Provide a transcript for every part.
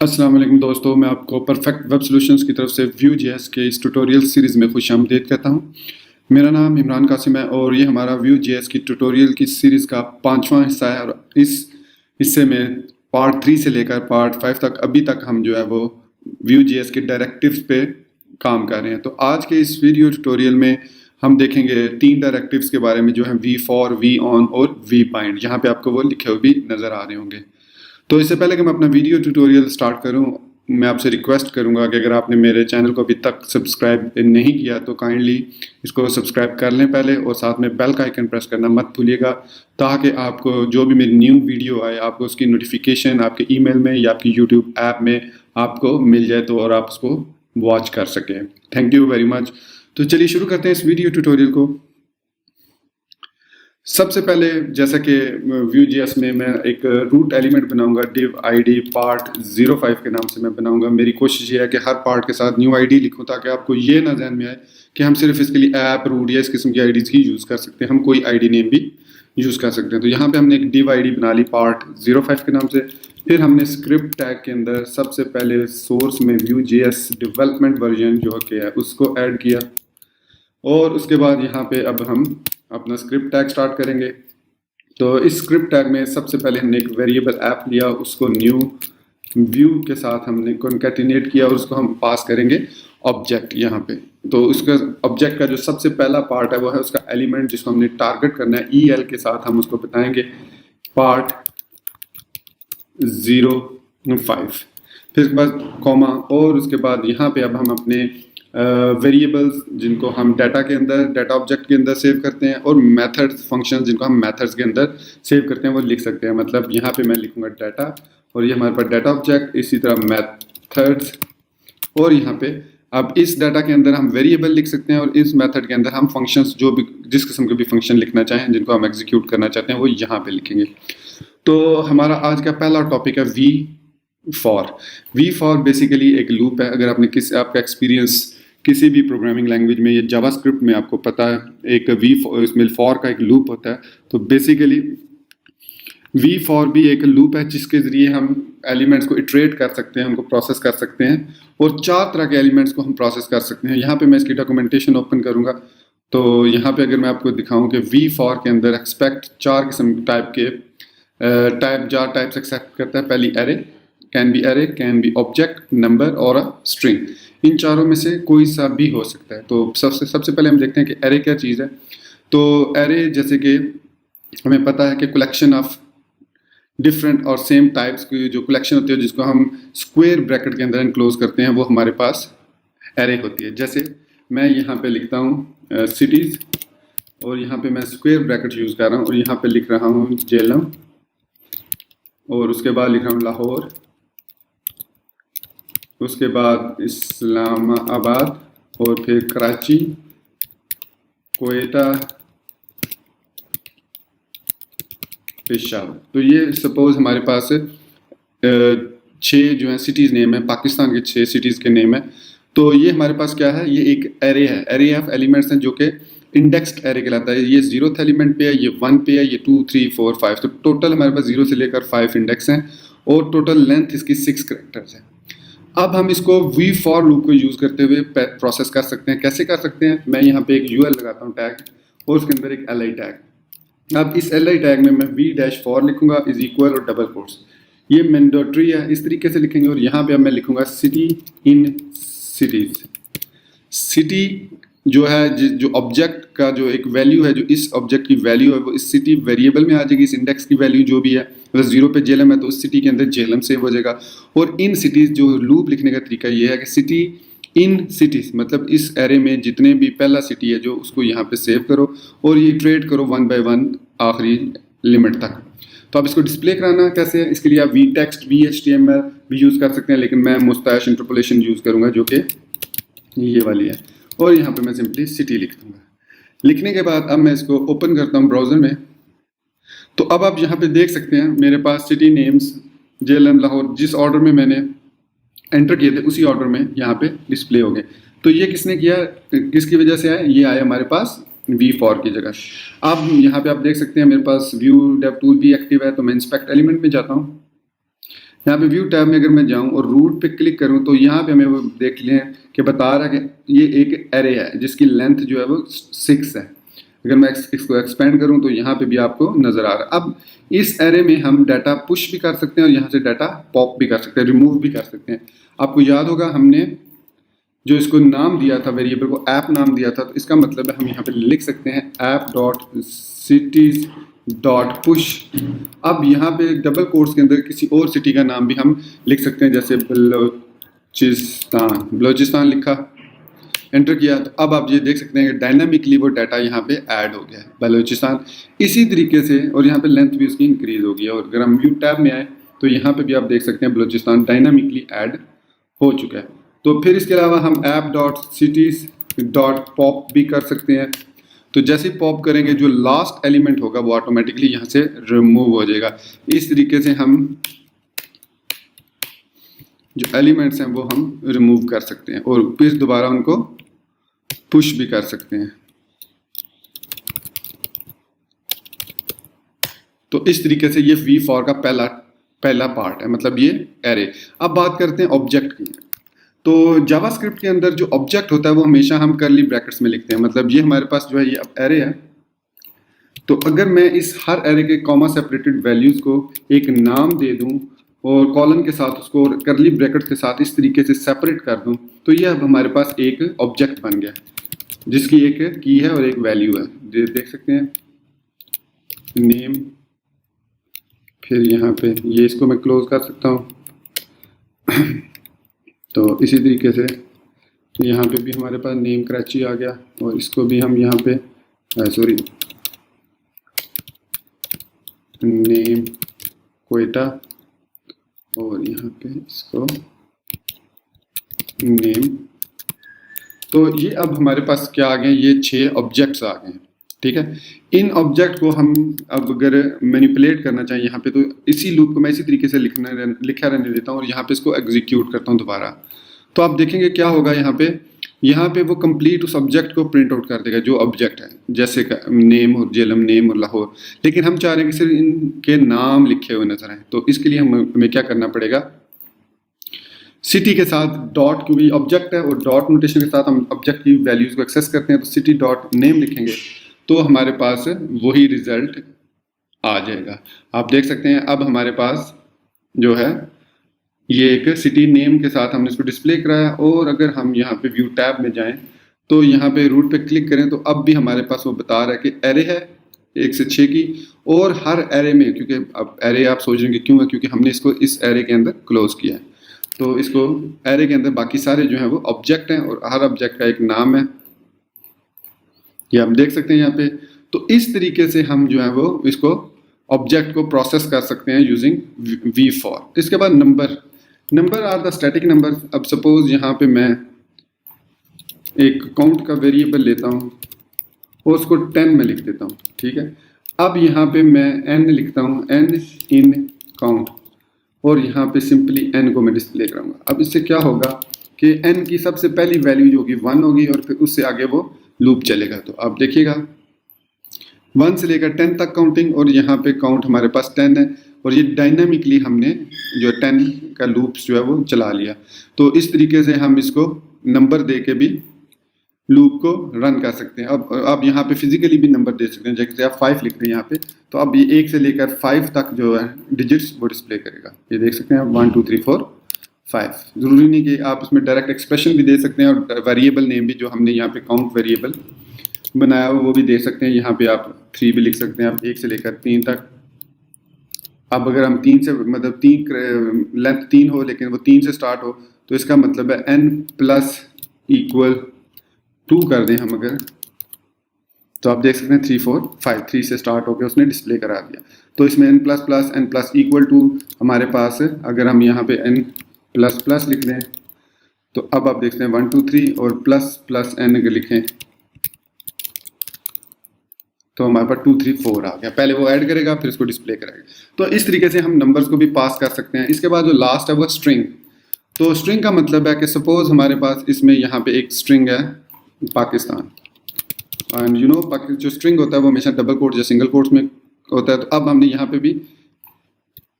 अस्सलाम वालेकुम दोस्तों, मैं आपको परफेक्ट वेब सॉल्यूशंस की तरफ से Vue.js के इस ट्यूटोरियल सीरीज़ में खुशामदीद कहता हूँ। मेरा नाम इमरान कासिम है और ये हमारा Vue.js की ट्यूटोरियल की सीरीज़ का 5वां हिस्सा है और इस हिस्से में पार्ट 3 से लेकर पार्ट 5 तक अभी तक हम जो है वो Vue.js के डायरेक्टिव्स पे काम कर रहे हैं। तो आज के इस वीडियो ट्यूटोरियल में हम देखेंगे 3 डायरेक्टिव्स के बारे में जो हैं v-for, v-on और v-bind। यहाँ पे आपको वो लिखे हुए भी नज़र आ रहे होंगे। तो इससे पहले कि मैं अपना वीडियो ट्यूटोरियल स्टार्ट करूं, मैं आपसे रिक्वेस्ट करूंगा कि अगर आपने मेरे चैनल को अभी तक सब्सक्राइब नहीं किया तो काइंडली इसको सब्सक्राइब कर लें पहले, और साथ में बेल का आइकन प्रेस करना मत भूलिएगा, ताकि आपको जो भी मेरी न्यू वीडियो आए आपको उसकी नोटिफिकेशन आपके ईमेल में या आपकी यूट्यूब ऐप में आपको मिल जाए तो और आप उसको वॉच कर सकें। Thank you very much. तो चलिए शुरू करते हैं इस वीडियो ट्यूटोरियल को। सबसे पहले जैसा कि Vue.js में मैं एक रूट एलिमेंट बनाऊंगा div id part 05 के नाम से मैं बनाऊंगा। मेरी कोशिश ये है कि हर पार्ट के साथ न्यू आईडी लिखूं ताकि आपको ये ना ध्यान में आए कि हम सिर्फ इसके लिए ऐप रूट या इस किस्म की आईडीज ही यूज़ कर सकते हैं, हम कोई आईडी नेम भी यूज़ कर सकते हैं। तो यहाँ पे हमने एक div id बना ली part 05 के नाम से। फिर हमने स्क्रिप्ट टैग के अंदर सबसे पहले सोर्स में Vue.js डेवलपमेंट वर्जन जो कि है उसको ऐड किया, और उसके बाद यहाँ पे अब हम अपना स्क्रिप्ट टैग स्टार्ट करेंगे। तो इस स्क्रिप्ट टैग में सबसे पहले हमने एक वेरिएबल ऐप लिया, उसको न्यू व्यू के साथ हमने कॉन्कैटिनेट किया और उसको हम पास करेंगे ऑब्जेक्ट यहाँ पे। तो उसका ऑब्जेक्ट का जो सबसे पहला पार्ट है वो है उसका एलिमेंट जिसको हमने टारगेट करना है। EL के साथ हम उसको बताएंगे पार्ट 05, फिर उसके बाद कॉमा, और उसके बाद यहाँ पे अब हम अपने वेरिएबल्स जिनको हम डाटा के अंदर डाटा ऑब्जेक्ट के अंदर सेव करते हैं और मेथड्स फंक्शंस जिनको हम मेथड्स के अंदर सेव करते हैं वो लिख सकते हैं। मतलब यहाँ पे मैं लिखूंगा डाटा और ये हमारे पास डाटा ऑब्जेक्ट, इसी तरह मेथड्स, और यहाँ पे अब इस डाटा के अंदर हम वेरिएबल लिख सकते हैं और इस मेथड के अंदर हम फंक्शंस जो भी जिस किस्म के भी फंक्शन लिखना चाहें जिनको हम एग्जीक्यूट करना चाहते हैं वो यहाँ पे लिखेंगे। तो हमारा आज का पहला टॉपिक है वी फॉर बेसिकली एक लूप है। अगर आपने आपका एक्सपीरियंस किसी भी प्रोग्रामिंग लैंग्वेज में या जावास्क्रिप्ट में आपको पता है एक इसमें फॉर का एक लूप होता है। तो बेसिकली वी फॉर भी एक लूप है जिसके ज़रिए हम एलिमेंट्स को इटरेट कर सकते हैं, उनको प्रोसेस कर सकते हैं, और 4 तरह के एलिमेंट्स को हम प्रोसेस कर सकते हैं। यहाँ पे मैं इसकी डॉक्यूमेंटेशन ओपन करूँगा तो यहाँ पे अगर मैं आपको दिखाऊँ कि वी फॉर के अंदर एक्सपेक्ट 4 किस्म टाइप के टाइप्स एक्सेप्ट करता है। पहली array, can be object, number और स्ट्रिंग। इन चारों में से कोई सा भी हो सकता है। तो सबसे पहले हम देखते हैं कि एरे क्या चीज़ है। तो एरे जैसे कि हमें पता है कि कलेक्शन ऑफ डिफरेंट और सेम टाइप्स की जो कलेक्शन होती है जिसको हम स्क्वायर ब्रैकेट के अंदर एनक्लोज करते हैं वो हमारे पास एरे होती है। जैसे मैं यहाँ पे लिखता हूँ सिटीज़ और यहाँ पे मैं स्क्वायर ब्रैकेट यूज़ कर रहा हूँ और यहाँ पे लिख रहा हूँ जेलम, और उसके बाद लिख रहा हूँ लाहौर, उसके बाद इस्लामाबाद, और फिर कराची, कोयटा, पेशावर। तो ये सपोज हमारे पास 6 जो है सिटीज़ नेम है, पाकिस्तान के 6 सिटीज़ के नेम है। तो ये हमारे पास क्या है, ये एक एरे है, एरे ऑफ एलिमेंट्स हैं जो कि इंडेक्स्ड एरे कहलाता है। ये 0th एलिमेंट पे है, ये 1 पे है, ये 2, 3, 4, 5। तो टोटल हमारे पास 0 से लेकर 5 इंडेक्स हैं और टोटल लेंथ इसकी 6 कैरेक्टर्स है। अब हम इसको वी फॉर लूप को यूज़ करते हुए प्रोसेस कर सकते हैं। कैसे कर सकते हैं, मैं यहाँ पे एक UL लगाता हूँ टैग और उसके अंदर एक LI टैग। अब इस LI टैग में मैं v-for लिखूंगा इज इक्वल और डबल कोट्स, ये मैंडेटरी है, इस तरीके से लिखेंगे। और यहाँ पे अब मैं लिखूंगा सिटी इन सिटीज। सिटी जो है जो ऑब्जेक्ट का जो एक वैल्यू है, जो इस ऑब्जेक्ट की वैल्यू है वो इस सिटी वेरिएबल में आ जाएगी। इस इंडेक्स की वैल्यू जो भी है, मतलब 0 पे जेलम है तो उस सिटी के अंदर जेलम सेव हो जाएगा। और इन सिटीज़ जो लूप लिखने का तरीका ये है कि सिटी इन सिटीज़ मतलब इस एरे में जितने भी पहला सिटी है जो उसको यहाँ पे सेव करो और ये इटरेट करो 1 by 1 आखिरी लिमिट तक। तो अब इसको डिस्प्ले कराना कैसे है, इसके लिए आप vtext, vhtml भी यूज़ कर सकते हैं, लेकिन मैं मुस्ताश इंटरपोलेशन यूज़ करूँगा जो कि ये वाली है। और यहाँ पे मैं सिंपली सिटी लिख दूँगा। लिखने के बाद अब मैं इसको ओपन करता हूँ ब्राउज़र में। तो अब आप यहाँ पे देख सकते हैं मेरे पास सिटी नेम्स जेलम, लाहौर जिस ऑर्डर में मैंने एंटर किए थे उसी ऑर्डर में यहाँ पे डिस्प्ले हो गए। तो ये किसने किया, किसकी वजह से आया, ये आया हमारे पास v-for की जगह। अब यहाँ पे आप देख सकते हैं मेरे पास व्यू डेव टूल भी एक्टिव है। तो मैं इंस्पेक्ट एलिमेंट में जाता हूँ, यहाँ पे व्यू टैब में अगर मैं जाऊँ और रूट पे क्लिक करूँ तो यहाँ पे हमें वो देख लें कि बता रहा है कि ये एक एरे है जिसकी लेंथ जो है वो 6 है। अगर मैं इसको एक्सपेंड करूँ तो यहाँ पे भी आपको नजर आ रहा है। अब इस एरे में हम डाटा पुश भी कर सकते हैं और यहाँ से डाटा पॉप भी कर सकते हैं, रिमूव भी कर सकते हैं। आपको याद होगा हमने जो इसको नाम दिया था, वेरिएबल को ऐप नाम दिया था, तो इसका मतलब है हम यहाँ पे लिख सकते हैं app dot cities dot push. अब यहाँ पे डबल कोट्स के अंदर किसी और सिटी का नाम भी हम लिख सकते हैं, जैसे बलोचिस्तान लिखा, एंटर किया, तो अब आप ये देख सकते हैं कि डायनामिकली वो डाटा यहाँ पे ऐड हो गया है, बलोचिस्तान। इसी तरीके से और यहाँ पे लेंथ भी उसकी इंक्रीज हो गई है। और अगर हम व्यू टैब में आए तो यहाँ पे भी आप देख सकते हैं बलोचिस्तान डायनामिकली ऐड हो चुका है। तो फिर इसके अलावा हम app dot cities dot pop भी कर सकते हैं। तो जैसे पॉप करेंगे जो लास्ट एलिमेंट होगा वो ऑटोमेटिकली यहाँ से रिमूव हो जाएगा। इस तरीके से हम जो एलिमेंट्स हैं वो हम रिमूव कर सकते हैं और फिर दोबारा उनको पुश भी कर सकते हैं। तो इस तरीके से ये v4 का पहला पार्ट है, मतलब ये एरे। अब बात करते हैं ऑब्जेक्ट की। तो जावास्क्रिप्ट के अंदर जो ऑब्जेक्ट होता है वो हमेशा हम कर्ली ब्रैकेट्स में लिखते हैं, मतलब ये हमारे पास जो है ये एरे है। तो अगर मैं इस हर एरे के कॉमा सेपरेटेड वैल्यूज को एक नाम दे दूं और कॉलन के साथ उसको कर्ली ब्रैकेट के साथ इस तरीके से सेपरेट कर दूं, तो ये अब हमारे पास एक ऑब्जेक्ट बन गया जिसकी एक की है और एक वैल्यू है। देख सकते हैं नेम, फिर यहाँ पे ये इसको मैं क्लोज कर सकता हूँ। तो इसी तरीके से यहाँ पे भी हमारे पास नेम कराची आ गया और इसको भी हम यहाँ पे नेम कोयटा और यहाँ पे इसको नेम। तो ये अब हमारे पास क्या आ गए, ये 6 ऑब्जेक्ट्स आ गए हैं। ठीक है, इन ऑब्जेक्ट को हम अब अगर मैनिपुलेट करना चाहिए यहाँ पे, तो इसी लूप को मैं इसी तरीके से लिखा रहने देता हूँ और यहाँ पे इसको एग्जीक्यूट करता हूँ दोबारा। तो आप देखेंगे क्या होगा, यहाँ पे वो कंप्लीट उस ऑब्जेक्ट को प्रिंट आउट कर देगा जो ऑब्जेक्ट है, जैसे नेम और जेलम, नेम और लाहौर। लेकिन हम चाह रहे हैं कि सिर्फ इनके नाम लिखे हुए नजर आए, तो इसके लिए हमें क्या करना पड़ेगा, सिटी के साथ डॉट, क्योंकि ऑब्जेक्ट है और डॉट नोटेशन के साथ हम ऑब्जेक्ट की वैल्यूज को एक्सेस करते हैं, तो सिटी डॉट नेम लिखेंगे तो हमारे पास वही रिजल्ट आ जाएगा। आप देख सकते हैं अब हमारे पास जो है ये एक सिटी नेम के साथ हमने इसको डिस्प्ले कराया। और अगर हम यहाँ पे व्यू टैब में जाएं तो यहाँ पे रूट पे क्लिक करें तो अब भी हमारे पास वो बता रहा है कि एरे है 1 से 6 की, और हर एरे में, क्योंकि अब एरे आप सोच रहे हैं क्यों है, क्योंकि हमने इसको इस एरे के अंदर क्लोज किया है। तो इसको एरे के अंदर बाकी सारे जो हैं वो ऑब्जेक्ट हैं और हर ऑब्जेक्ट का एक नाम है, ये आप देख सकते हैं यहाँ पे। तो इस तरीके से हम जो है वो इसको ऑब्जेक्ट को प्रोसेस कर सकते हैं यूजिंग v4। इसके बाद number are the static number. अब सपोज यहाँ पे मैं एक काउंट का वेरिएबल लेता हूँ और उसको 10 में लिख देता हूँ। ठीक है, अब यहाँ पे मैं n लिखता हूँ, n इन काउंट, और यहाँ पे सिंपली n को मैं डिस्प्ले करूँगा। अब इससे क्या होगा कि n की सबसे पहली वैल्यू जो होगी 1 होगी और फिर उससे आगे वो लूप चलेगा। तो आप देखिएगा 1 से लेकर 10 तक काउंटिंग, और यहाँ पे काउंट हमारे पास 10 है और ये डायनामिकली हमने जो 10 का लूप्स जो है वो चला लिया। तो इस तरीके से हम इसको नंबर दे के भी लूप को रन कर सकते हैं। अब आप यहाँ पे फिजिकली भी नंबर दे सकते हैं, जैसे आप 5 लिख रहे हैं यहाँ पे, तो अब ये 1 से लेकर 5 तक जो है डिजिट्स वो डिस्प्ले करेगा। ये देख सकते हैं आप 1 2 3 4 5। जरूरी नहीं कि आप इसमें डायरेक्ट एक्सप्रेशन भी दे सकते हैं और वेरिएबल नेम भी जो हमने यहाँ पे काउंट वेरिएबल बनाया हुआ वो भी दे सकते हैं। यहाँ पे आप 3 भी लिख सकते हैं, आप 1 से लेकर 3 तक। अब अगर हम 3 से, मतलब 3 लेंथ 3 हो लेकिन वो 3 से स्टार्ट हो, तो इसका मतलब है n प्लस इक्वल 2 कर दें हम अगर, तो आप देख सकते हैं 3 4 5 3 से स्टार्ट होकर उसने डिस्प्ले करा दिया। तो इसमें n प्लस इक्वल टू हमारे पास, अगर हम यहाँ पे n प्लस प्लस लिख दें तो अब आप देखते हैं 1 2 3 और प्लस प्लस n अगर लिखें तो हमारे पास 2 3 4 आ गया। पहले वो ऐड करेगा फिर इसको डिस्प्ले करेगा। तो इस तरीके से हम नंबर्स को भी पास कर सकते हैं। इसके बाद जो लास्ट है वो स्ट्रिंग। तो स्ट्रिंग का मतलब है कि सपोज हमारे पास इसमें यहाँ पे एक स्ट्रिंग है पाकिस्तान, एंड यू नो जो स्ट्रिंग होता है वो हमेशा डबल कोट्स या सिंगल कोट्स में होता है। तो अब हमने यहाँ पे भी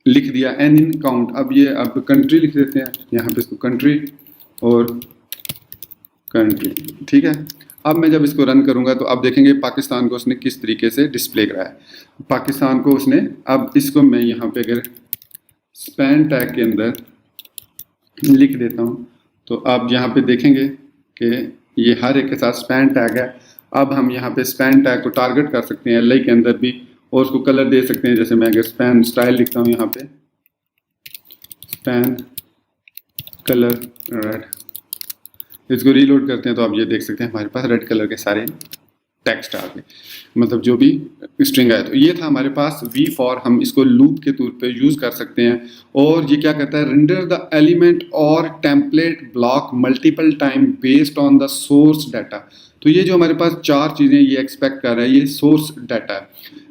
लिख दिया n इन काउंट। अब ये अब कंट्री लिख देते हैं, यहाँ पे इसको कंट्री और कंट्री, ठीक है। अब मैं जब इसको रन करूंगा तो आप देखेंगे पाकिस्तान को उसने किस तरीके से डिस्प्ले कराया है। पाकिस्तान को उसने, अब इसको मैं यहाँ पे अगर स्पैन टैग के अंदर लिख देता हूँ तो आप यहाँ पे देखेंगे कि ये हर एक के साथ स्पैन टैग है। अब हम यहाँ पे स्पैन टैग को टारगेट कर सकते हैं LI के अंदर भी, और उसको कलर दे सकते हैं। जैसे मैं अगर स्पैन स्टाइल लिखता हूँ यहाँ पे स्पैन कलर रेड, इसको रीलोड करते हैं तो आप ये देख सकते हैं हमारे पास रेड कलर के सारे टेक्स्ट आ गए, मतलब जो भी स्ट्रिंग आया। तो ये था हमारे पास v4, हम इसको लूप के तौर पे यूज़ कर सकते हैं। और ये क्या कहता है, रेंडर द एलिमेंट और template block multiple time based on the source data. तो ये जो हमारे पास चार चीज़ें ये एक्सपेक्ट कर रहा है, ये सोर्स डाटा है।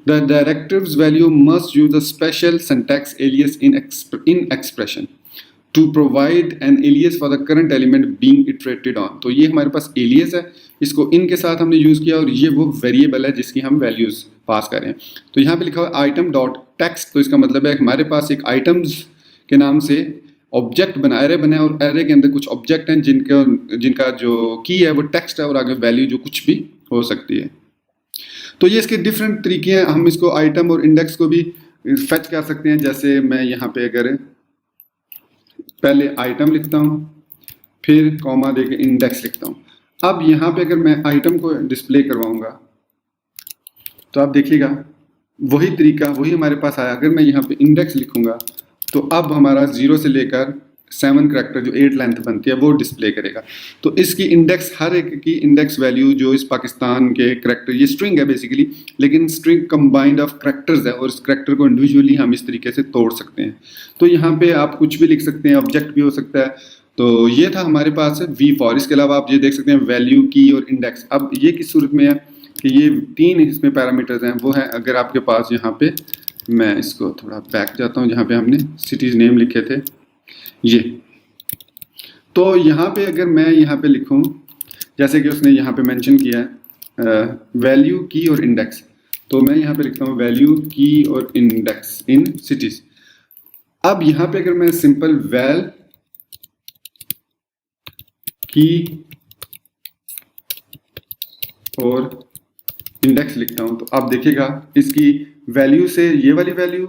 The directives value must use a special syntax alias in expression to provide an alias for the current element being iterated on. तो ये हमारे पास एलियस है, इसको इन के साथ हमने यूज़ किया, और ये वो वेरिएबल है जिसकी हम वैल्यूज़ पास कर रहे हैं। तो यहाँ पे लिखा हुआ आइटम डॉट टेक्स्ट, तो इसका मतलब है हमारे पास एक आइटम्स के नाम से ऑब्जेक्ट बना, एरे बना है, और एरे के अंदर कुछ ऑब्जेक्ट हैं जिनका जो की है वो टेक्स्ट है, और आगे वैल्यू जो कुछ भी हो सकती है। तो ये इसके डिफरेंट तरीके हैं, हम इसको आइटम और इंडेक्स को भी फेच कर सकते हैं। जैसे मैं यहाँ पे अगर पहले आइटम लिखता हूँ, फिर कॉमा देके इंडेक्स लिखता हूँ। अब यहाँ पे अगर मैं आइटम को डिस्प्ले करवाऊंगा तो आप देखिएगा वही तरीका वही हमारे पास आया। अगर मैं यहाँ पे इंडेक्स लिखूंगा तो अब हमारा 0 से लेकर 7 करैक्टर जो 8 लेंथ बनती है वो डिस्प्ले करेगा। तो इसकी इंडेक्स, हर एक की इंडेक्स वैल्यू जो इस पाकिस्तान के करैक्टर, ये स्ट्रिंग है बेसिकली, लेकिन स्ट्रिंग कंबाइंड ऑफ करैक्टर्स है, और इस करैक्टर को इंडिविजुअली हम इस तरीके से तोड़ सकते हैं। तो यहाँ पे आप कुछ भी लिख सकते हैं, ऑब्जेक्ट भी हो सकता है। तो ये था हमारे पास v4। इसके अलावा आप ये देख सकते हैं वैल्यू, की और इंडेक्स। अब ये किस सूरत में है कि ये 3 इसमें पैरामीटर्स हैं, वो है अगर आपके पास यहाँ पे, मैं इसको थोड़ा बैक जाता हूँ जहाँ पे हमने सिटीज नेम लिखे थे ये। तो यहाँ पे अगर मैं यहाँ पे लिखूँ, जैसे कि उसने यहाँ पे मेंशन किया है वैल्यू, की और इंडेक्स, तो मैं यहाँ पे लिखता हूँ वैल्यू, की और इंडेक्स इन सिटीज। अब यहाँ पे अगर मैं सिंपल वैल की और इंडेक्स लिखता हूँ तो आप देखिएगा इसकी वैल्यू से ये वाली वैल्यू,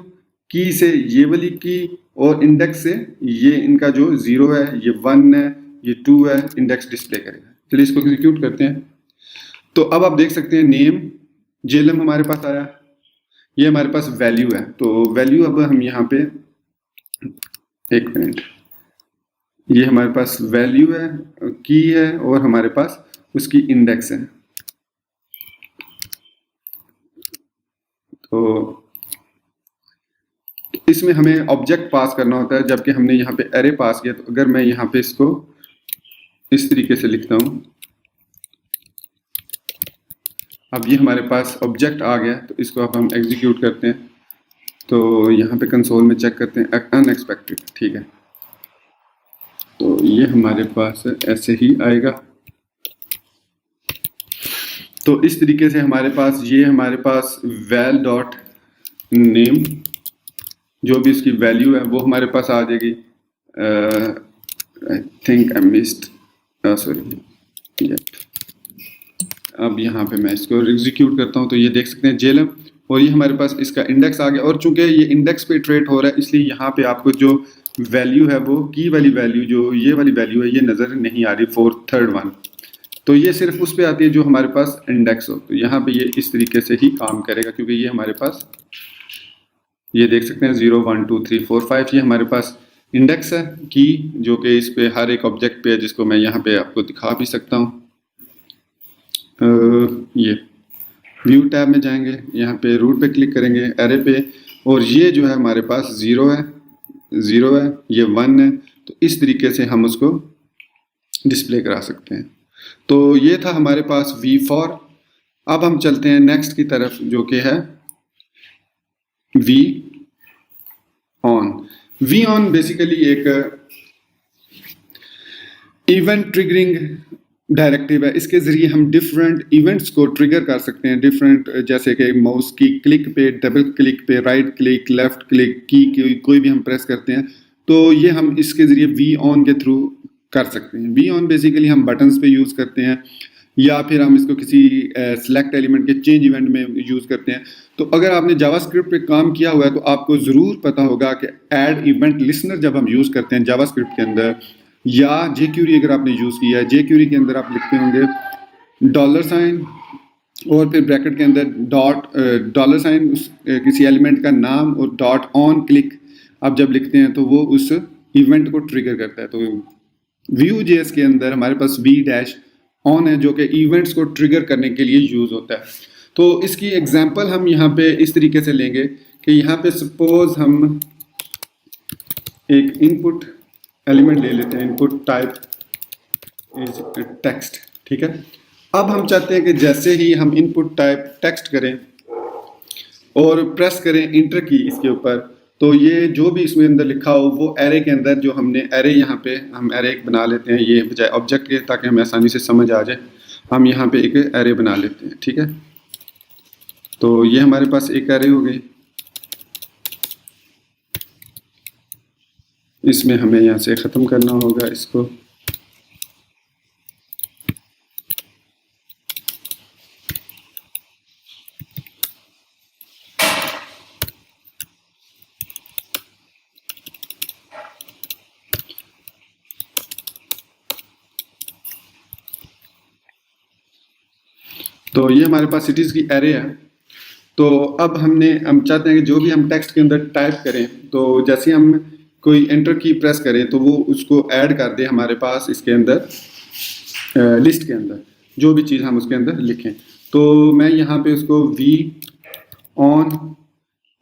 की से ये वाली की, और इंडेक्स से ये इनका जो 0 है, ये 1 है, ये 2 है, इंडेक्स डिस्प्ले करेगा। चलिए इसको एग्जीक्यूट करते हैं। तो अब आप देख सकते हैं नेम जेलम हमारे पास आया, ये हमारे पास वैल्यू है। तो वैल्यू अब हम यहाँ पे, एक मिनट, ये हमारे पास वैल्यू है, की है, और हमारे पास उसकी इंडेक्स है। तो इसमें हमें ऑब्जेक्ट पास करना होता है, जबकि हमने यहाँ पे एरे पास किया। तो अगर मैं यहाँ पे इसको इस तरीके से लिखता हूँ, अब ये हमारे पास ऑब्जेक्ट आ गया। तो इसको अब हम एग्जीक्यूट करते हैं, तो यहाँ पे कंसोल में चेक करते हैं अनएक्सपेक्टेड, ठीक है। तो ये हमारे पास ऐसे ही आएगा। तो इस तरीके से हमारे पास ये हमारे पास वैल डॉट नेम, जो भी इसकी वैल्यू है वो हमारे पास आ जाएगी। I think I missed, sorry. अब यहाँ पे मैं इसको एग्जीक्यूट करता हूँ तो ये देख सकते हैं जेलम, और ये हमारे पास इसका इंडेक्स आ गया। और चूंकि ये इंडेक्स पे ट्रेट हो रहा है, इसलिए यहाँ पे आपको जो वैल्यू है वो की वाली वैल्यू, जो ये वाली वैल्यू है, ये नज़र नहीं आ रही, थर्ड वन। तो ये सिर्फ उस पर आती है जो हमारे पास इंडेक्स हो। तो यहाँ पे ये इस तरीके से ही काम करेगा, क्योंकि ये हमारे पास, ये देख सकते हैं 0 1 2 3 4 5, ये हमारे पास इंडेक्स है की, जो कि इस पे हर एक ऑब्जेक्ट पे है, जिसको मैं यहाँ पे आपको दिखा भी सकता हूँ। ये व्यू टैब में जाएंगे, यहाँ पे रूट पे क्लिक करेंगे, एरे पे, और ये जो है हमारे पास 0 है, 0 है, ये 1 है। तो इस तरीके से हम उसको डिस्प्ले करा सकते हैं। तो ये था हमारे पास v4। अब हम चलते हैं नेक्स्ट की तरफ, जो कि है v-on। v-on बेसिकली एक इवेंट ट्रिगरिंग डायरेक्टिव है, इसके ज़रिए हम डिफरेंट इवेंट्स को ट्रिगर कर सकते हैं। डिफरेंट जैसे कि माउस की क्लिक पे, डबल क्लिक पे, राइट क्लिक, लेफ्ट क्लिक की कोई भी हम प्रेस करते हैं तो ये हम इसके ज़रिए वी ऑन के थ्रू कर सकते हैं। वी ऑन बेसिकली हम बटन्स पे यूज़ करते हैं या फिर हम इसको किसी सेलेक्ट एलिमेंट के चेंज इवेंट में यूज़ करते हैं। तो अगर आपने जावास्क्रिप्ट पे काम किया हुआ है तो आपको ज़रूर पता होगा कि ऐड इवेंट लिसनर जब हम यूज़ करते हैं जावास्क्रिप्ट के अंदर, या जेक्यूरी अगर आपने यूज़ किया है, जेक्यूरी के अंदर आप लिखते होंगे डॉलर साइन और फिर ब्रैकेट के अंदर डॉलर साइन किसी एलिमेंट का नाम और डॉट ऑन क्लिक आप जब लिखते हैं तो वो उस इवेंट को ट्रिगर करता है। तो Vue.js के अंदर हमारे पास v डैश ऑन है जो कि इवेंट्स को ट्रिगर करने के लिए यूज़ होता है। तो इसकी एग्जांपल हम यहाँ पे इस तरीके से लेंगे कि यहाँ पे सपोज हम एक इनपुट एलिमेंट ले लेते हैं, इनपुट टाइप इज टेक्स्ट, ठीक है। अब हम चाहते हैं कि जैसे ही हम इनपुट टाइप टेक्स्ट करें और प्रेस करें इंटर की इसके ऊपर, तो ये जो भी इसमें अंदर लिखा हो वो एरे के अंदर जो हमने एरे यहाँ पे हम एरे एक बना लेते हैं, ये बजाय ऑब्जेक्ट के, ताकि हमें आसानी से समझ आ जाए। हम यहाँ पे एक एरे बना लेते हैं, ठीक है। तो ये हमारे पास एक एरे हो गई, इसमें हमें यहाँ से ख़त्म करना होगा इसको। तो ये हमारे पास सिटीज़ की एरे है। तो अब हम चाहते हैं कि जो भी हम टेक्स्ट के अंदर टाइप करें तो जैसे हम कोई एंटर की प्रेस करें तो वो उसको ऐड कर दे हमारे पास इसके अंदर लिस्ट के अंदर, जो भी चीज़ हम उसके अंदर लिखें। तो मैं यहाँ पे उसको वी ऑन,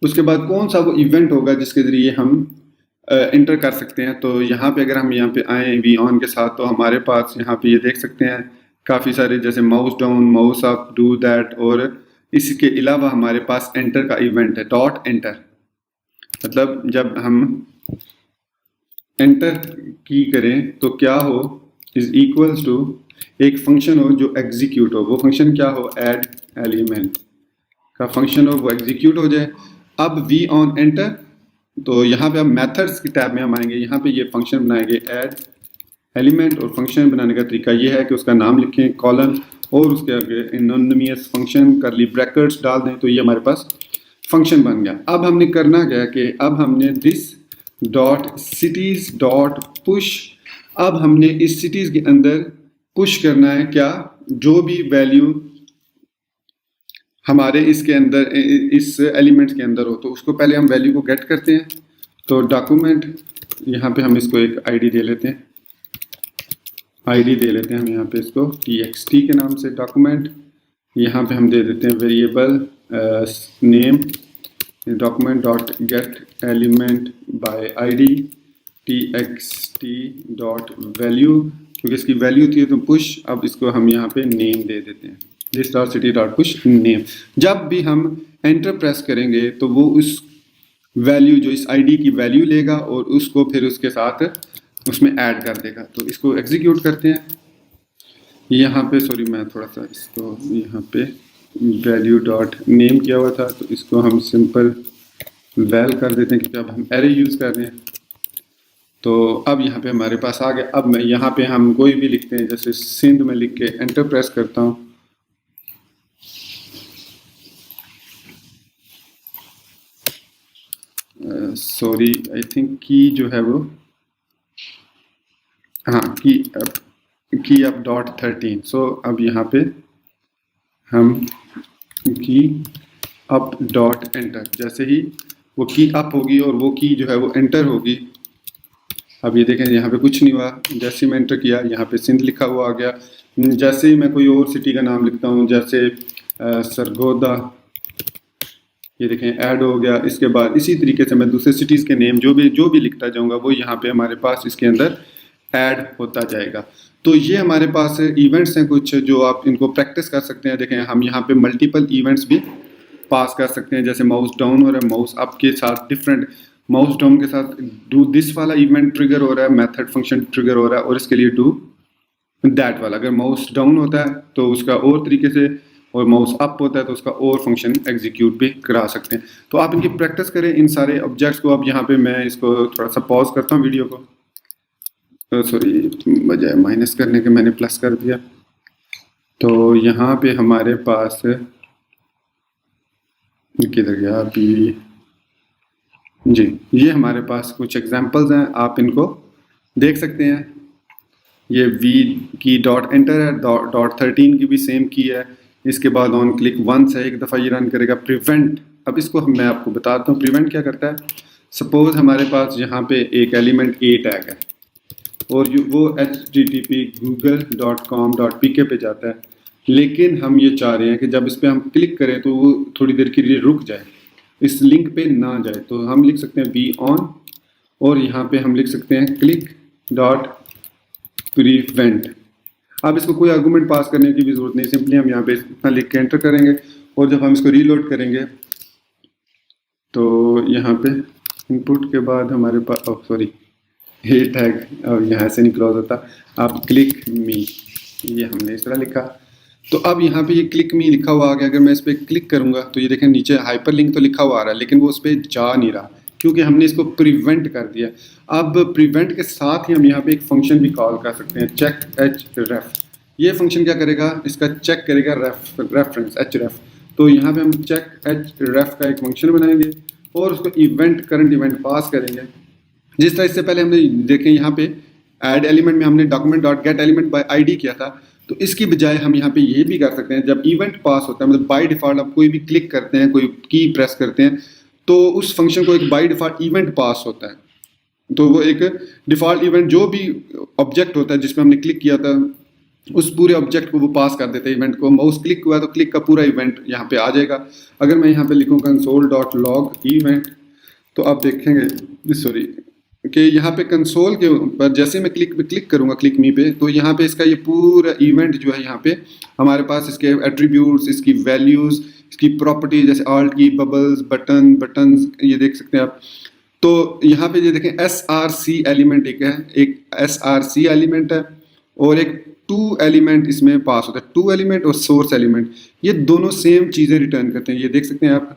उसके बाद कौन सा वो इवेंट होगा जिसके ज़रिए हम एंटर कर सकते हैं। तो यहाँ पे अगर हम यहाँ पे आए वी ऑन के साथ तो हमारे पास यहाँ पे ये देख सकते हैं काफ़ी सारे, जैसे mouse down, mouse up, do that, और इसके अलावा हमारे पास एंटर का इवेंट है डॉट एंटर। मतलब जब हम एंटर की करें तो क्या हो, इज इक्वल्स टू एक फंक्शन हो जो एग्जीक्यूट हो। वो फंक्शन क्या हो, ऐड एलिमेंट का फंक्शन हो, वो एग्जीक्यूट हो जाए। अब वी ऑन एंटर, तो यहाँ पे हम मेथड्स की टैब में हम आएंगे, यहाँ पे ये फंक्शन बनाएंगे ऐड एलिमेंट, और फंक्शन बनाने का तरीका ये है कि उसका नाम लिखें कॉलन और उसके आगे एनोनिमस फंक्शन करली ब्रैकेट्स डाल दें, तो ये हमारे पास फंक्शन बन गया। अब हमने करना क्या कि अब हमने this dot cities dot push, अब हमने इस सिटीज के अंदर पुश करना है क्या, जो भी वैल्यू हमारे इसके अंदर इस एलिमेंट के अंदर हो, तो उसको पहले हम वैल्यू को गेट करते हैं। तो डॉक्यूमेंट, यहाँ पे हम इसको एक आईडी दे लेते हैं, आईडी दे लेते हैं हम यहाँ पे इसको txt के नाम से डॉक्यूमेंट। यहाँ पे हम दे देते हैं variable name document dot gate element by ID txt dot value, क्योंकि इसकी वैल्यू थी तो पुश। अब इसको हम यहाँ पे नेम दे देते हैं, this dot city dot push name. जब भी हम एंटर प्रेस करेंगे तो वो उस वैल्यू जो इस आईडी की वैल्यू लेगा और उसको फिर उसके साथ उसमें ऐड कर देगा। तो इसको एग्जीक्यूट करते हैं। यहाँ पे सॉरी मैं थोड़ा सा इसको यहाँ पे वैल्यू डॉट नेम किया हुआ था, तो इसको हम सिंपल वैल कर देते हैं क्योंकि अब हम एरे यूज़ कर रहे हैं। तो अब यहाँ पे हमारे पास आ गया। अब मैं यहाँ पे हम कोई भी लिखते हैं, जैसे सिंध में लिख के एंटर प्रेस करता हूँ, सॉरी आई थिंक की जो है वो, हाँ की अप डॉट 13। सो अब यहाँ पे हम की अप डॉट एंटर, जैसे ही वो की अप होगी और वो की जो है वो एंटर होगी। अब ये देखें यहाँ पे कुछ नहीं हुआ, जैसे ही मैं एंटर किया यहाँ पे सिंध लिखा हुआ आ गया। जैसे ही मैं कोई और सिटी का नाम लिखता हूँ, जैसे सरगोदा, ये देखें ऐड हो गया। इसके बाद इसी तरीके से मैं दूसरे सिटीज़ के नेम जो भी लिखता जाऊँगा वो यहाँ पे हमारे पास इसके अंदर ऐड होता जाएगा। तो ये हमारे पास इवेंट्स हैं कुछ जो आप इनको प्रैक्टिस कर सकते हैं। देखें हम यहाँ पे मल्टीपल इवेंट्स भी पास कर सकते हैं, जैसे माउस डाउन हो रहा है, माउस अप के साथ डिफरेंट, माउस डाउन के साथ डू दिस वाला इवेंट ट्रिगर हो रहा है, मेथड फंक्शन ट्रिगर हो रहा है, और इसके लिए डू दैट वाला। अगर माउस डाउन होता है तो उसका और तरीके से, और माउस अप होता है तो उसका और फंक्शन एग्जीक्यूट भी करा सकते हैं। तो आप इनकी प्रैक्टिस करें इन सारे ऑब्जेक्ट्स को। अब यहाँ पे मैं इसको थोड़ा सा पॉज करता हूँ वीडियो को, सॉरी बजाय माइनस करने के मैंने प्लस कर दिया। तो यहाँ पे हमारे पास किधर गया अभी जी, ये हमारे पास कुछ एग्जांपल्स हैं, आप इनको देख सकते हैं। ये वी की डॉट एंटर है, डॉट 13 की भी सेम की है। इसके बाद ऑन क्लिक वंस है, एक दफ़ा ये रन करेगा। प्रिवेंट, अब इसको मैं आपको बताता हूँ प्रिवेंट क्या करता है। सपोज हमारे पास यहाँ पे एक एलिमेंट ए टैग है और वो http google.com.pk पे जाता है, लेकिन हम ये चाह रहे हैं कि जब इस पर हम क्लिक करें तो वो थोड़ी देर के लिए रुक जाए, इस लिंक पे ना जाए। तो हम लिख सकते हैं बी ऑन और यहाँ पे हम लिख सकते हैं क्लिक डॉट प्रिवेंट। अब इसको कोई आर्गूमेंट पास करने की भी जरूरत नहीं, सिंपली हम यहाँ पे इतना लिख के एंटर करेंगे और जब हम इसको रीलोड करेंगे तो यहाँ पे इनपुट के बाद हमारे पास सॉरी ये टैग और यहाँ से नहीं क्लोज होता। आप क्लिक मी, ये हमने इस तरह लिखा। तो अब यहाँ पे ये क्लिक मी लिखा हुआ आ गया। अगर मैं इस पर क्लिक करूँगा तो ये देखें नीचे हाइपर लिंक तो लिखा हुआ आ रहा है, लेकिन वो उस पर जा नहीं रहा क्योंकि हमने इसको प्रिवेंट कर दिया। अब प्रिवेंट के साथ ही हम यहाँ पे एक फंक्शन भी कॉल कर सकते हैं, चेक एच रेफ। ये फंक्शन क्या करेगा, इसका चेक करेगा रेफरेंस एच रेफ। तो यहाँ पे हम चेक एच रेफ का एक फंक्शन बनाएंगे और उसको इवेंट करंट इवेंट पास करेंगे। जिस तरह इससे पहले हमने देखें यहाँ पे ऐड एलिमेंट में हमने document dot gate element by ID किया था, तो इसकी बजाय हम यहाँ पे ये भी कर सकते हैं। जब इवेंट पास होता है, मतलब बाय डिफॉल्ट आप कोई भी क्लिक करते हैं, कोई की प्रेस करते हैं, तो उस फंक्शन को एक बाय डिफॉल्ट इवेंट पास होता है। तो वो एक डिफॉल्ट इवेंट जो भी ऑब्जेक्ट होता है जिसमें हमने क्लिक किया था, उस पूरे ऑब्जेक्ट को वो पास कर देते हैं इवेंट को। माउस क्लिक हुआ तो क्लिक का पूरा इवेंट यहाँ पे आ जाएगा। अगर मैं यहाँ पे लिखूँ कंसोल डॉट लॉग इवेंट, तो आप देखेंगे सॉरी कि यहाँ पे कंसोल के ऊपर जैसे मैं क्लिक करूँगा क्लिक मी पे, तो यहाँ पे इसका ये पूरा इवेंट जो है यहाँ पे हमारे पास इसके एट्रीब्यूट्स, इसकी वैल्यूज़, इसकी प्रॉपर्टी जैसे आल्ट की, बबल्स, बटन्स ये देख सकते हैं आप। तो यहाँ पे ये देखें SRC एलिमेंट एक है, एक SRC एलिमेंट है और एक टू एलिमेंट इसमें पास होता है। टू एलिमेंट और सोर्स एलिमेंट, ये दोनों सेम चीज़ें रिटर्न करते हैं। ये देख सकते हैं आप,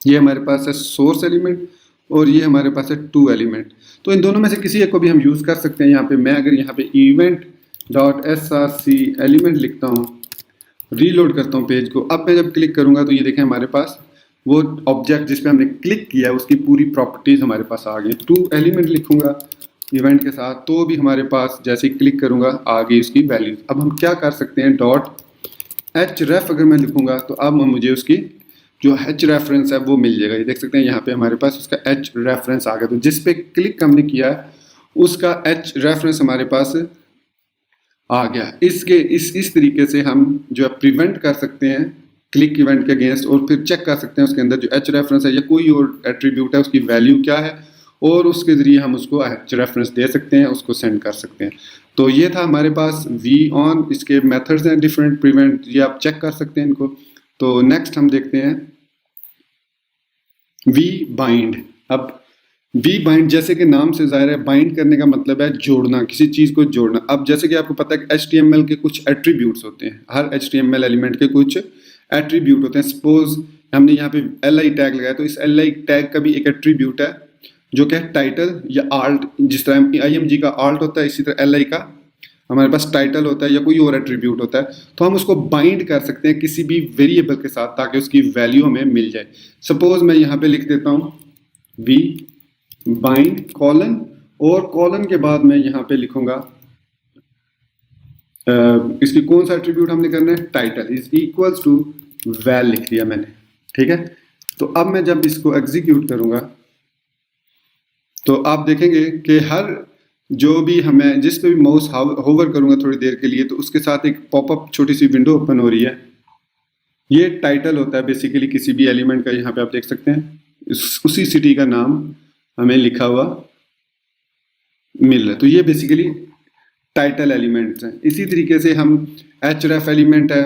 ये हमारे पास है सोर्स एलिमेंट और ये हमारे पास है टू एलिमेंट। तो इन दोनों में से किसी एक को भी हम यूज़ कर सकते हैं। यहाँ पे मैं अगर यहाँ पे इवेंट डॉट SRC एलिमेंट लिखता हूँ, रीलोड करता हूँ पेज को, अब मैं जब क्लिक करूँगा तो ये देखें हमारे पास वो ऑब्जेक्ट जिस पे हमने क्लिक किया उसकी पूरी प्रॉपर्टीज़ हमारे पास आ गई। टू एलिमेंट लिखूँगा इवेंट के साथ तो भी हमारे पास जैसे ही क्लिक करूँगा आ गई उसकी वैल्यूज। अब हम क्या कर सकते हैं, डॉट एच रेफ अगर मैं लिखूँगा तो अब मुझे उसकी जो एच रेफरेंस है वो मिल जाएगा। ये देख सकते हैं यहाँ पे हमारे पास उसका एच रेफरेंस आ गया। तो जिस पे क्लिक हमने किया है उसका एच रेफरेंस हमारे पास आ गया। इस तरीके से हम जो है प्रिवेंट कर सकते हैं क्लिक इवेंट के अगेंस्ट, और फिर चेक कर सकते हैं उसके अंदर जो एच रेफरेंस है या कोई और एट्रीब्यूट है उसकी वैल्यू क्या है, और उसके ज़रिए हम उसको एच रेफरेंस दे सकते हैं, उसको सेंड कर सकते हैं। तो ये था हमारे पास वी ऑन, इसके मेथड्स हैं डिफरेंट, प्रिवेंट, ये आप चेक कर सकते हैं इनको। तो नेक्स्ट हम देखते हैं वी बाइंड। अब वी बाइंड जैसे कि नाम से जाहिर है बाइंड करने का मतलब है जोड़ना, किसी चीज़ को जोड़ना। अब जैसे कि आपको पता है कि HTML के कुछ एट्रीब्यूट्स होते हैं, हर HTML एलिमेंट के कुछ एट्रीब्यूट होते हैं। सपोज हमने यहाँ पे li टैग लगाया तो इस li टैग का भी एक एट्रीब्यूट है जो कि टाइटल या आल्ट, जिस तरह IMG का आल्ट होता है इसी तरह li का हमारे पास टाइटल होता है या कोई और एट्रीब्यूट होता है। तो हम उसको बाइंड कर सकते हैं किसी भी वेरिएबल के साथ ताकि उसकी वैल्यू हमें मिल जाए। सपोज मैं यहाँ पे लिख देता हूँ वी बाइंड कॉलन, और कॉलन के बाद मैं यहाँ पे लिखूंगा इसकी कौन सा एट्रीब्यूट हमने करना है, title is equals to val लिख दिया मैंने, ठीक है। तो अब मैं जब इसको एग्जीक्यूट करूंगा तो आप देखेंगे कि हर जो भी हमें जिस पे भी माउस होवर करूंगा थोड़ी देर के लिए तो उसके साथ एक पॉपअप छोटी सी विंडो ओपन हो रही है। ये टाइटल होता है बेसिकली किसी भी एलिमेंट का, यहाँ पे आप देख सकते हैं उसी सिटी का नाम हमें लिखा हुआ मिल रहा है। तो ये बेसिकली टाइटल एलिमेंट्स हैं। इसी तरीके से हम href एलिमेंट है,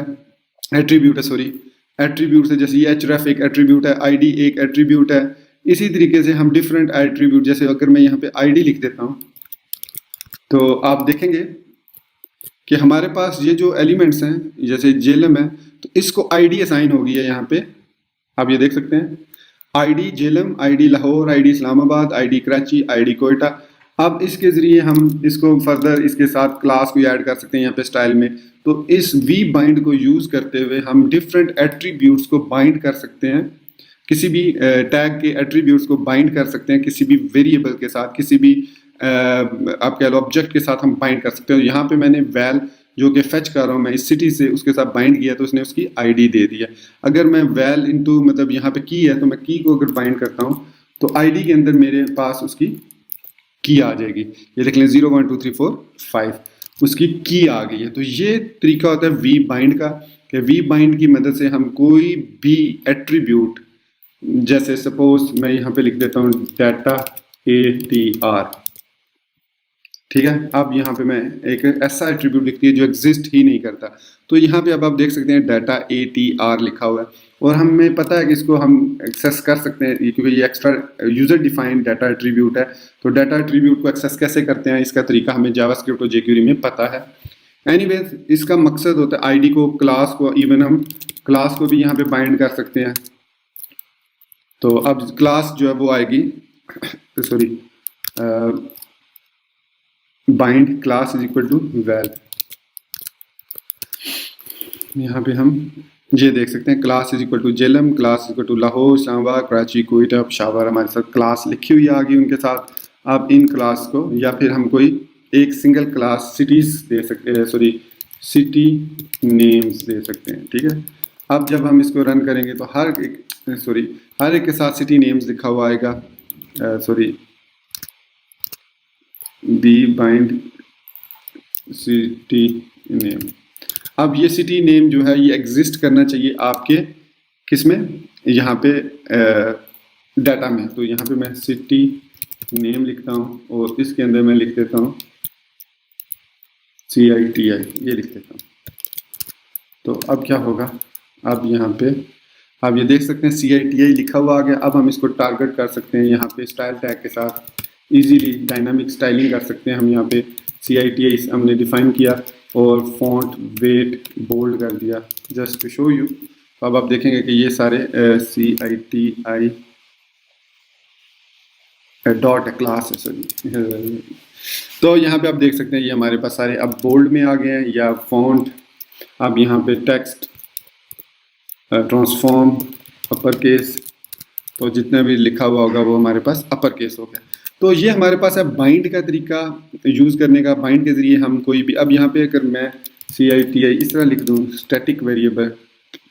एट्रीब्यूट है सॉरी, एट्रीब्यूट है, जैसे ये href एक एट्रीब्यूट है, id एक एट्रीब्यूट है। इसी तरीके से हम डिफरेंट एट्रीब्यूट, जैसे अगर मैं यहाँ पे id लिख देता हूँ तो आप देखेंगे कि हमारे पास ये जो एलिमेंट्स हैं जैसे जेलम है तो इसको आईडी असाइन हो गई है यहाँ पे, आप ये देख सकते हैं ID Jhelum, ID Lahore, ID Islamabad, ID Karachi, ID Quetta. अब इसके ज़रिए हम इसको फर्दर इसके साथ क्लास को ऐड कर सकते हैं यहाँ पे स्टाइल में। तो इस वी बाइंड को यूज़ करते हुए हम डिफरेंट एट्रीब्यूट्स को बाइंड कर सकते हैं, किसी भी टैग के एट्रीब्यूट्स को बाइंड कर सकते हैं किसी भी वेरिएबल के साथ, किसी भी आप कह लो ऑब्जेक्ट के साथ हम बाइंड कर सकते हैं। यहाँ पे मैंने वैल जो कि फेच कर रहा हूँ मैं इस सिटी से उसके साथ बाइंड किया तो उसने उसकी आईडी दे दिया। अगर मैं वैल इनटू मतलब यहाँ पे की है तो मैं की को अगर बाइंड करता हूँ तो आईडी के अंदर मेरे पास उसकी की आ जाएगी। ये देख लें 0 1 2 3 4 5 उसकी की आ गई है। तो ये तरीका होता है वी बाइंड का कि वी बाइंड की मदद से हम कोई भी एट्रीब्यूट, जैसे सपोज मैं यहाँ पे लिख देता हूँ डाटा ATR, ठीक है। अब यहाँ पे मैं एक ऐसा एट्रीब्यूट लिखती है जो एग्जिस्ट ही नहीं करता। तो यहाँ पे अब आप देख सकते हैं डाटा ATR लिखा हुआ है और हमें पता है कि इसको हम एक्सेस कर सकते हैं क्योंकि ये extra user defined data attribute है। तो डाटा एट्रीब्यूट को एक्सेस कैसे करते हैं इसका तरीका हमें जावास्क्रिप्ट और jQuery में पता है। एनीवेज इसका मकसद होता है आईडी को, क्लास को, इवन हम क्लास को भी यहाँ पे बाइंड कर सकते हैं। तो अब क्लास जो है वो आएगी sorry bind class is equal to val. यहाँ पे हम ये देख सकते हैं class is equal to Jhelum, class is equal to Lahore, Islamabad, Karachi, Quetta, Peshawar हमारे साथ क्लास लिखी हुई आ गई उनके साथ। अब इन क्लास को या फिर हम कोई एक सिंगल क्लास सिटीज दे सकते हैं, सॉरी सिटी नेम्स दे सकते हैं, ठीक है। अब जब हम इसको रन करेंगे तो हर एक के साथ सिटी नेम्स लिखा हुआ आएगा, sorry B bind city name. अब ये सिटी नेम जो है ये एग्जिस्ट करना चाहिए आपके किसमें, यहाँ पे डाटा में। तो यहाँ पे मैं सिटी नेम लिखता हूँ और इसके अंदर मैं लिख देता हूँ CITI, ये लिख देता हूँ। तो अब क्या होगा, अब यहाँ पे आप ये देख सकते हैं CITI लिखा हुआ आ गया। अब हम इसको टारगेट कर सकते हैं यहाँ पे स्टाइल टैग के साथ, इजीली डायनामिक स्टाइलिंग कर सकते हैं हम। यहाँ पे CITI हमने डिफाइन किया और फॉन्ट वेट बोल्ड कर दिया जस्ट टू शो यू। तो अब आप देखेंगे कि ये सारे CITI डॉट क्लास है, सॉरी। तो यहाँ पे आप देख सकते हैं ये हमारे पास सारे अब बोल्ड में आ गए हैं या फॉन्ट। अब यहाँ पे टेक्स्ट ट्रांसफॉर्म अपर केस, तो जितना भी लिखा हुआ होगा वो हमारे पास अपर केस हो गया। तो ये हमारे पास है बाइंड का तरीका यूज़ करने का। बाइंड के ज़रिए हम कोई भी, अब यहाँ पे अगर मैं CITI इस तरह लिख दूँ स्टैटिक वेरिएबल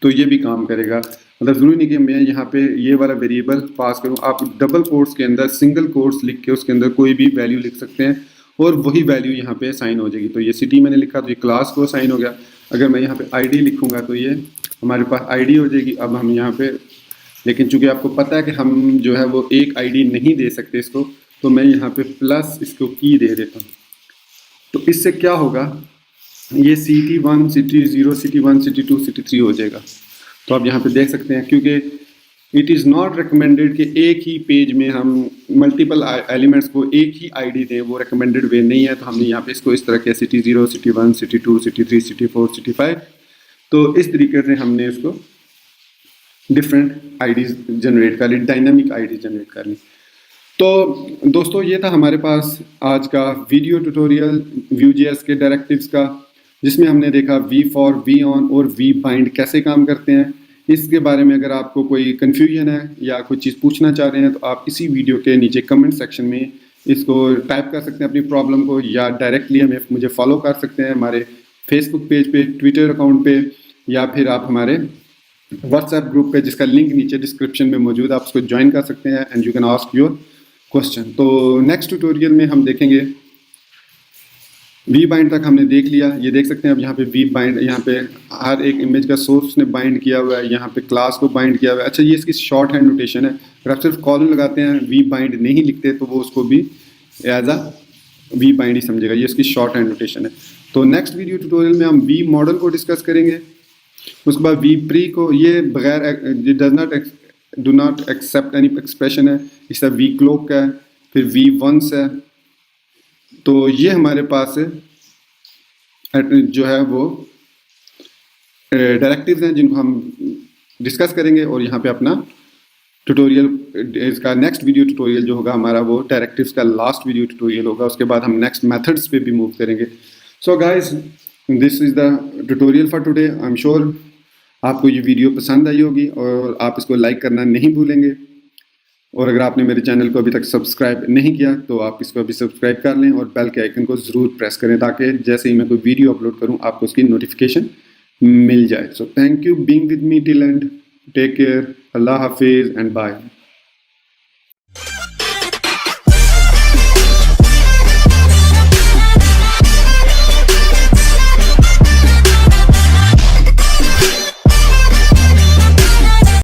तो ये भी काम करेगा। मतलब ज़रूरी नहीं कि मैं यहाँ पे ये वाला वेरिएबल पास करूँ, आप डबल कोट्स के अंदर सिंगल कोट्स लिख के उसके अंदर कोई भी वैल्यू लिख सकते हैं और वही वैल्यू यहाँ पे साइन हो जाएगी। तो ये सिटी मैंने लिखा तो ये क्लास को साइन हो गया। अगर मैं यहाँ पे ID लिखूँगा तो ये हमारे पास ID हो जाएगी। अब हम यहाँ पे, लेकिन चूंकि आपको पता है कि हम जो है वो एक ID नहीं दे सकते इसको, तो मैं यहाँ पे प्लस इसको की दे देता हूँ। तो इससे क्या होगा, ये CT1, CT0, CT1, CT2, CT3 हो जाएगा। तो आप यहाँ पे देख सकते हैं क्योंकि इट इज़ नॉट रिकमेंडेड कि एक ही पेज में हम मल्टीपल एलिमेंट्स को एक ही ID दें, वो रिकमेंडेड वे नहीं है। तो हमने यहाँ पे इसको इस तरह किया CT0, CT1, CT2, CT3, CT4, CT5। तो इस तरीके से हमने इसको डिफरेंट IDs जनरेट कर ली, डायनामिक ID जनरेट कर ली। तो दोस्तों ये था हमारे पास आज का वीडियो ट्यूटोरियल Vue.js के डायरेक्टिव्स का, जिसमें हमने देखा V फॉर, V ऑन और V बाइंड कैसे काम करते हैं। इसके बारे में अगर आपको कोई कन्फ्यूजन है या कोई चीज़ पूछना चाह रहे हैं तो आप इसी वीडियो के नीचे कमेंट सेक्शन में इसको टाइप कर सकते हैं अपनी प्रॉब्लम को, या डायरेक्टली हमें मुझे फॉलो कर सकते हैं हमारे फेसबुक पेज पे, ट्विटर अकाउंट पे, या फिर आप हमारे व्हाट्सएप ग्रुप पे जिसका लिंक नीचे डिस्क्रिप्शन में मौजूद है, आप उसको ज्वाइन कर सकते हैं and you can ask your question. तो नेक्स्ट ट्यूटोरियल में हम देखेंगे वी बाइंड तक हमने देख लिया। ये देख सकते हैं अब यहाँ पे वी बाइंड, यहाँ पे हर एक इमेज का सोर्स ने बाइंड किया हुआ है, यहाँ पे क्लास को बाइंड किया हुआ है। अच्छा, ये इसकी शॉर्ट हैंड नोटेशन है। अगर आप सिर्फ कॉलम लगाते हैं, वी बाइंड नहीं लिखते, तो वो उसको भी एज अ वी बाइंड ही समझेगा। ये इसकी शॉर्ट हैंड नोटेशन है। तो नेक्स्ट वीडियो ट्यूटोरियल में हम वी मॉडल को डिस्कस करेंगे। उसके बाद वी प्री को, ये बगैर do not accept any expression है। इसका वी क्लोक है, फिर वी वंस है। तो ये हमारे पास जो है वो डायरेक्टिव्स हैं जिनको हम डिस्कस करेंगे, और यहाँ पे अपना ट्यूटोरियल, इसका नेक्स्ट वीडियो ट्यूटोरियल जो होगा हमारा वो डायरेक्टिव्स का लास्ट वीडियो ट्यूटोरियल होगा। उसके बाद हम नेक्स्ट मेथड्स पे भी मूव करेंगे। So guys, this is the tutorial for today. I am sure आपको ये वीडियो पसंद आई होगी और आप इसको लाइक करना नहीं भूलेंगे। और अगर आपने मेरे चैनल को अभी तक सब्सक्राइब नहीं किया तो आप इसको अभी सब्सक्राइब कर लें और बेल के आइकन को ज़रूर प्रेस करें, ताकि जैसे ही मैं कोई वीडियो अपलोड करूं आपको उसकी नोटिफिकेशन मिल जाए। So thank you being with me till end. Take care, अल्लाह हाफिज़ एंड बाय।